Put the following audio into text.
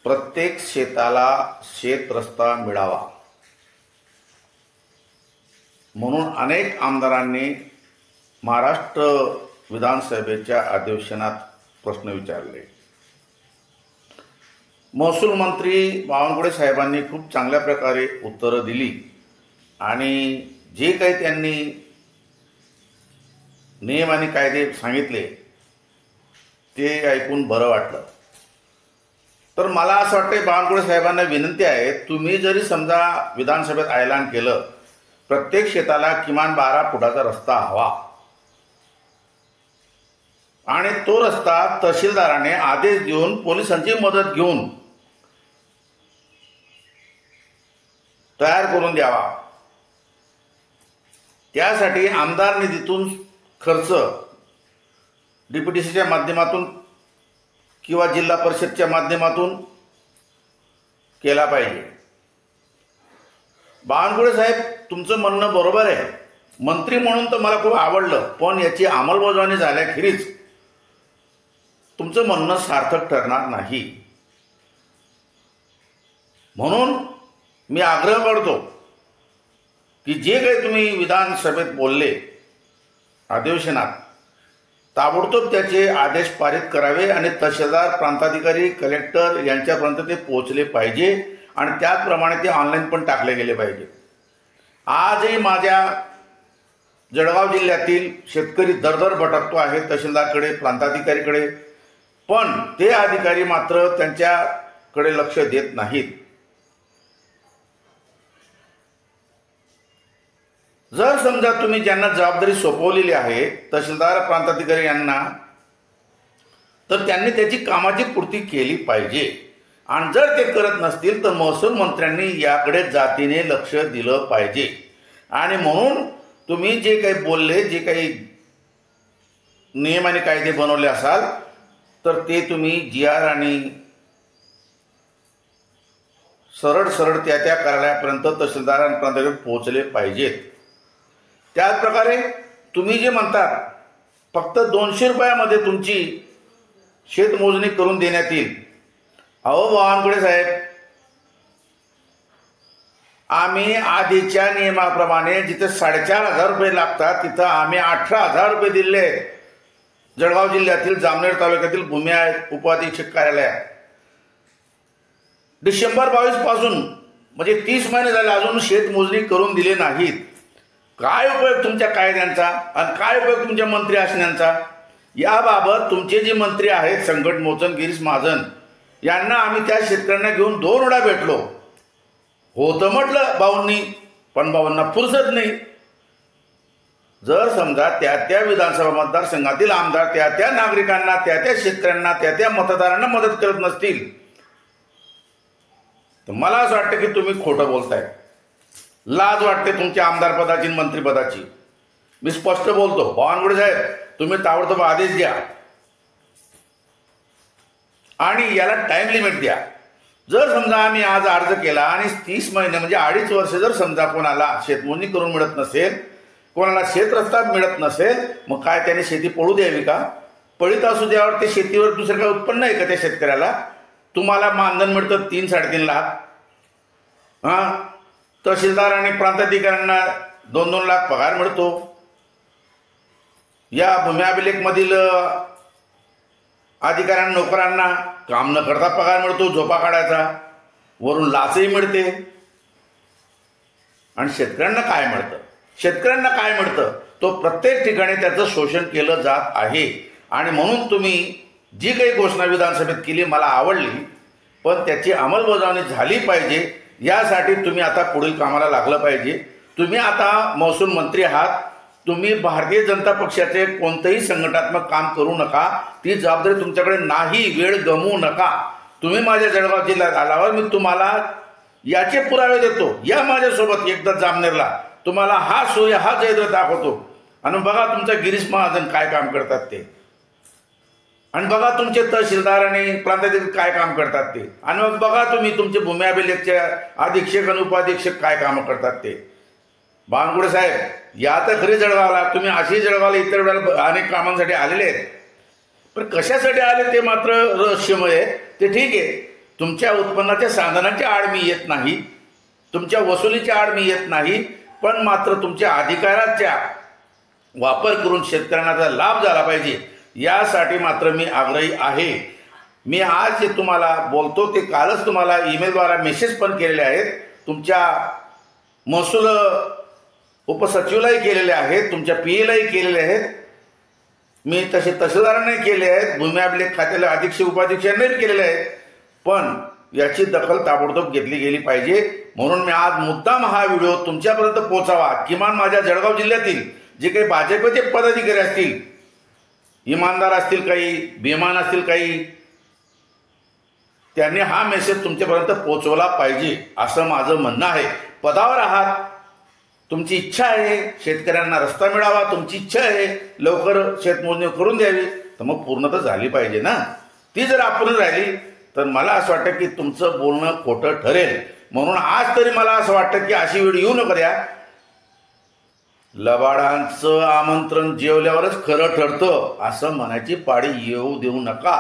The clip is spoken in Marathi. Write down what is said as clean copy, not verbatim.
प्रत्येक शेताला शेत रस्ता मिळावा म्हणून अनेक आमदारांनी महाराष्ट्र विधानसभेच्या अधिवेशनात प्रश्न विचारले। महसूल मंत्री बावनकुळे साहेबांनी खूप चांगल्या प्रकारे उत्तरं दिली आणि जे काही त्यांनी नियम आणि कायदे सांगितले ते ऐकून बरं वाटलं। तर मला असं वाटतं बावनकुळे साहेबांना विनंती आहे, तुम्ही जरी समजा विधानसभेत ऐलान केलं प्रत्येक शेताला किमान 12 फुटाचा रस्ता हवा आणि तो रस्ता तहसीलदाराने आदेश देऊन पोलिसांची मदत घेऊन तयार करून द्यावा, त्यासाठी आमदार निधीतून खर्च डीपीटीसीच्या माध्यमातून किंवा जिल्हा परिषदच्या माध्यमातून केला पाहिजे। बावनकुळे साहेब, तुमचं म्हणणं बरोबर आहे, मंत्री म्हणून तर मला खूप आवडलं, पण याची अंमलबजावणी झाल्याखेरीज तुमचं म्हणणं सार्थक ठरणार नाही। म्हणून मी आग्रह करतो की जे काही तुम्ही विधानसभेत बोलले अधिवेशनात, ताबडतोब त्याचे आदेश पारित करावे आणि तहसीलदार, प्रांताधिकारी, कलेक्टर यांच्यापर्यंत ते पोहोचले पाहिजे आणि त्याचप्रमाणे ते ऑनलाईन पण टाकले गेले पाहिजे। आजही माझ्या जळगाव जिल्ह्यातील शेतकरी दरदर भटकतो आहे तहसीलदारकडे, प्रांताधिकारीकडे, पण ते अधिकारी मात्र त्यांच्याकडे लक्ष देत नाहीत। जर समजा तुम्ही ज्यांना जबाबदारी सोपवलेली आहे तहसीलदार, प्रांताधिकारी यांना, तर त्यांनी त्याची कामाची पूर्ती केली पाहिजे आणि जर ते करत नसतील तर महसूल मंत्र्यांनी याकडे जातीने लक्ष दिलं पाहिजे। आणि म्हणून तुम्ही जे काही बोलले, जे काही नियम आणि कायदे बनवले असाल तर ते तुम्ही GR आणि सरळ सरळ त्या कार्यालयापर्यंत तहसीलदार आणि प्रांताधिकारी पोहोचले पाहिजेत। त्याचप्रकारे तुम्ही जे म्हणतात फक्त 200 रुपयामध्ये तुमची शेतमोजणी करून देण्यात येईल, अहो बावनकुळे साहेब, आम्ही आधीच्या नियमाप्रमाणे जिथे 4,500 रुपये लागतात तिथं आम्ही 18,000 रुपये दिले। जळगाव जिल्ह्यातील जामनेर तालुक्यातील भूमी उपाधीक्षक कार्यालयात डिसेंबर 22 पासून म्हणजे 30 महिने झाले अजून शेतमोजणी करून दिले नाहीत। काय उपयोग तुमच्या कायद्यांचा आणि काय उपयोग तुमच्या मंत्री असण्याचा? याबाबत तुमचे जे मंत्री आहेत संकट मोचन, गिरीश महाजन, यांना आम्ही त्या शेतकऱ्यांना घेऊन 2 वेळा भेटलो होतं म्हटलं भाऊंनी, पण भाऊंना फुरसत नाही। जर समजा त्या विधानसभा मतदारसंघातील आमदार त्या नागरिकांना, त्या शेतकऱ्यांना, त्या मतदारांना मदत करत नसतील तर मला असं वाटतं की तुम्ही खोटं बोलताय। लाज वाटते तुमच्या आमदारपदाची, मंत्रिपदाची। मी स्पष्ट बोलतो, बावनकुळे साहेब, तुम्ही ताबडतोब आदेश द्या आणि याला टाइम लिमिट द्या। जर समजा आम्ही आज अर्ज केला आणि 30 महिने म्हणजे 2.5 वर्ष जर समजा कोणाला शेतमोजणी करून मिळत नसेल, कोणाला शेत रस्ता मिळत नसेल, मग काय त्याने शेती पडू द्यावी का? पडीत असू द्यावर, ते शेतीवर दुसरं काय उत्पन्न आहे का त्या शेतकऱ्याला? तुम्हाला मानधन मिळतं 3-3.5 लाख, तहसीलदार आणि प्रांताधिकाऱ्यांना 2-2 लाख पगार मिळतो। या भूमी अभिलेखमधील अधिकाऱ्यांना, नोकरांना काम न करता पगार मिळतो, झोपा काढायचा, वरून लाचही मिळते। आणि शेतकऱ्यांना काय मिळतं? शेतकऱ्यांना काय मिळतं? तो प्रत्येक ठिकाणी त्याचं शोषण केलं जात आहे। आणि म्हणून तुम्ही जी काही घोषणा विधानसभेत केली मला आवडली, पण त्याची अंमलबजावणी झाली पाहिजे। यासाठी तुम्ही आता पुढील कामाला लागलं पाहिजे। तुम्ही आता महसूल मंत्री आहात, तुम्ही भारतीय जनता पक्षाचे कोणतेही संघटनात्मक काम करू नका, ती जबाबदारी तुमच्याकडे नाही, वेळ गमवू नका। तुम्ही माझ्या जळगाव जिल्ह्यात आल्यावर मी तुम्हाला याचे पुरावे देतो, या माझ्यासोबत एकदा जामनेरला, तुम्हाला हा सूर्य हा जयद्रथ दाखवतो आणि बघा तुमचा गिरीश महाजन काय काम करतात ते, आणि बघा तुमचे तहसीलदार आणि प्रांताधिकारी काय काम करतात ते, आणि मग बघा तुम्ही तुमचे भूमी अभिलेखचे अधीक्षक आणि उपाधीक्षक काय कामं करतात ते। बावनकुळे साहेब, या तर खरी जळगावला, तुम्ही अशी जळगावला इतर वेळेला अनेक कामांसाठी आलेले आहेत, पण कशासाठी आले ते मात्र रहस्यमय आहे। ते ठीक आहे, तुमच्या उत्पन्नाच्या साधनाच्या आड मी येत नाही, तुमच्या वसुलीच्या आड मी येत नाही, पण मात्र तुमच्या अधिकाराचा वापर करून शेतकऱ्यांना त्याचा लाभ झाला पाहिजे यासाठी मात्र मी आग्रही आहे. मी आज जे तुम्हाला बोलतो ते कालच तुम्हाला ईमेलद्वारा मेसेज पण केलेले आहेत, तुमच्या महसूल उपसचिवालाही केलेले आहेत, तुमच्या PAलाही केलेले आहेत, मी तसे तहसीलदारांनाही केले आहेत, भूमी अभिलेख खात्याला अधीक्षक उपाधीक्षकांनाही केलेले आहेत. पण याची दखल ताबडतोब घेतली गेली पाहिजे. म्हणून मी आज मुद्दाम हा व्हिडिओ तुमच्यापर्यंत पोहोचावा. किमान माझ्या जळगाव जिल्ह्यातील जे काही भाजपचे पदाधिकारी असतील, इमानदार असतील, काही बेमान असतील, काही त्यांनी हा मेसेज तुमच्यापर्यंत पोहोचवला पाहिजे असं माझं म्हणणं आहे. पदावर आहात, तुमची इच्छा आहे शेतकऱ्यांना रस्ता मिळावा, तुमची इच्छा आहे लवकर शेतमोजणी करून द्यावी, तर मग पूर्ण तर झाली पाहिजे ना. ती जर आपण राहिली तर मला असं वाटतं की तुमचं बोलणं खोटं ठरेल. म्हणून आज तरी मला असं वाटतं की अशी वेळ येऊ नका द्या. लबाडांचं आमंत्रण जेवल्यावरच खरं ठरतं असं म्हणायची पाळी येऊ देऊ नका.